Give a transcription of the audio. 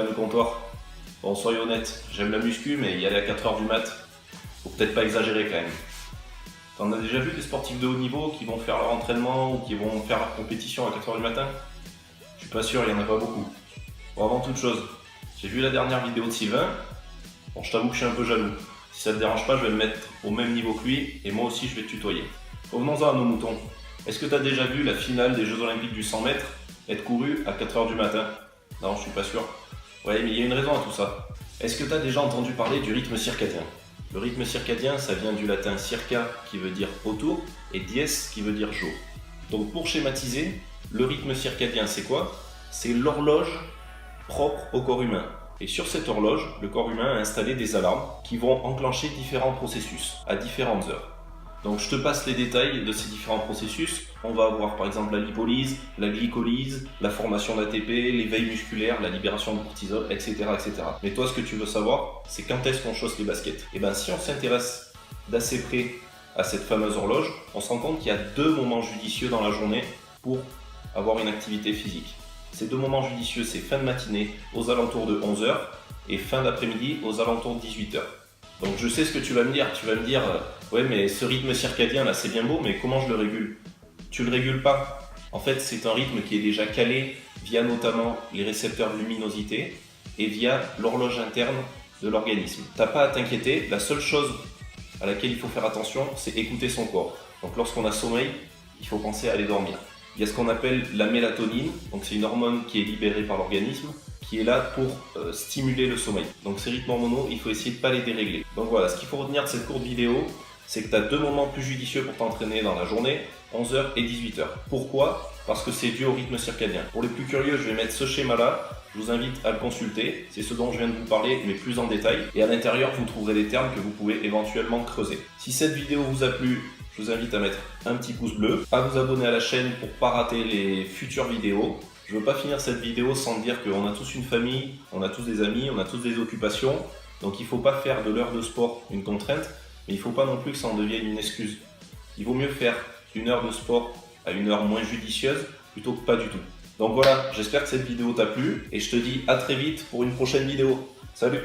le comptoir. Bon, soyons honnêtes, j'aime la muscu, mais y aller à 4h du mat, faut peut-être pas exagérer quand même. T'en as déjà vu des sportifs de haut niveau qui vont faire leur entraînement ou qui vont faire leur compétition à 4h du matin? Je suis pas sûr, il y en a pas beaucoup. Bon, avant toute chose, j'ai vu la dernière vidéo de Sylvain. Bon, je t'avoue que je suis un peu jaloux. Si ça te dérange pas, je vais me mettre au même niveau que lui et moi aussi je vais te tutoyer. Revenons-en à nos moutons. Est-ce que tu as déjà vu la finale des Jeux Olympiques du 100 mètres être courue à 4h du matin? Non, je suis pas sûr. Ouais, mais il y a une raison à tout ça. Est-ce que tu as déjà entendu parler du rythme circadien? Le rythme circadien, ça vient du latin circa qui veut dire autour et dies qui veut dire jour. Donc pour schématiser, le rythme circadien c'est quoi? C'est l'horloge propre au corps humain. Et sur cette horloge, le corps humain a installé des alarmes qui vont enclencher différents processus à différentes heures. Donc je te passe les détails de ces différents processus. On va avoir par exemple la lipolyse, la glycolyse, la formation d'ATP, l'éveil musculaire, la libération de cortisol, etc., etc. Mais toi, ce que tu veux savoir, c'est quand est-ce qu'on chausse les baskets. Et bien si on s'intéresse d'assez près à cette fameuse horloge, on se rend compte qu'il y a 2 moments judicieux dans la journée pour avoir une activité physique. Ces 2 moments judicieux, c'est fin de matinée aux alentours de 11h et fin d'après-midi aux alentours de 18h. Donc je sais ce que tu vas me dire, ouais mais ce rythme circadien là c'est bien beau, mais comment je le régule? Tu le régules pas. En fait c'est un rythme qui est déjà calé via notamment les récepteurs de luminosité et via l'horloge interne de l'organisme. T'as pas à t'inquiéter, la seule chose à laquelle il faut faire attention c'est écouter son corps. Donc lorsqu'on a sommeil, il faut penser à aller dormir. Il y a ce qu'on appelle la mélatonine, donc c'est une hormone qui est libérée par l'organisme, qui est là pour stimuler le sommeil. Donc ces rythmes hormonaux, il faut essayer de ne pas les dérégler. Donc voilà, ce qu'il faut retenir de cette courte vidéo, c'est que tu as 2 moments plus judicieux pour t'entraîner dans la journée, 11h et 18h. Pourquoi? Parce que c'est dû au rythme circadien. Pour les plus curieux, je vais mettre ce schéma-là, je vous invite à le consulter, c'est ce dont je viens de vous parler, mais plus en détail. Et à l'intérieur, vous trouverez des termes que vous pouvez éventuellement creuser. Si cette vidéo vous a plu, je vous invite à mettre un petit pouce bleu, à vous abonner à la chaîne pour ne pas rater les futures vidéos. Je ne veux pas finir cette vidéo sans dire qu'on a tous une famille, on a tous des amis, on a tous des occupations. Donc il ne faut pas faire de l'heure de sport une contrainte, mais il ne faut pas non plus que ça en devienne une excuse. Il vaut mieux faire une heure de sport à une heure moins judicieuse plutôt que pas du tout. Donc voilà, j'espère que cette vidéo t'a plu et je te dis à très vite pour une prochaine vidéo. Salut!